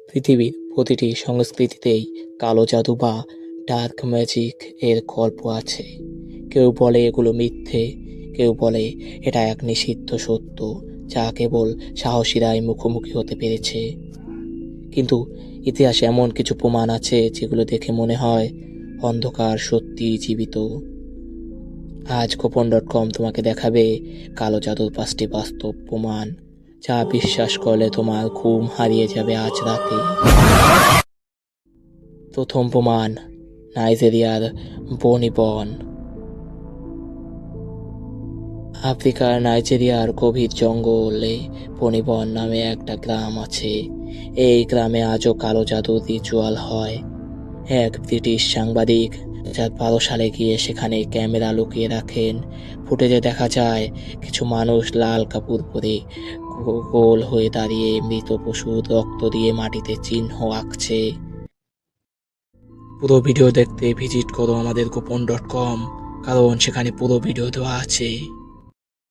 পৃথিবীর প্রতিটি সংস্কৃতিতেই কালো জাদু বা ডার্ক ম্যাজিক এর গল্প আছে। কেউ বলে এগুলো মিথ্যে, কেউ বলে এটা এক নিষিদ্ধ সত্য যা কেবল সাহসীরাই মুখোমুখি হতে পেরেছে। কিন্তু ইতিহাসে এমন কিছু প্রমাণ আছে যেগুলো দেখে মনে হয় অন্ধকার সত্যি জীবিত। আজ গোপন.com তোমাকে দেখাবে কালো জাদুর 5টি বাস্তব প্রমাণ যা বিশ্বাস করলে তোমার ঘুম হারিয়ে যাবে আজ রাতে। প্রথম প্রমাণ, নাইজেরিয়ার বনি বন। আফ্রিকার নাইজেরিয়ার গভীর জঙ্গলে বনিবন নামে একটা গ্রাম আছে। এই গ্রামে আজও কালো জাদুর রিচুয়াল হয়। এক ব্রিটিশ সাংবাদিক 2012 সালে গিয়ে সেখানে ক্যামেরা লুকিয়ে রাখেন। ফুটেজে দেখা যায় কিছু মানুষ লাল কাপড় পরে গোল হয়ে দাঁড়িয়ে মৃত পশুর রক্ত দিয়ে মাটিতে চিহ্ন আঁকছে। পুরো ভিডিও দেখতে ভিজিট করো আমাদের গোপন.com, কারণ সেখানে পুরো ভিডিও দেওয়া আছে।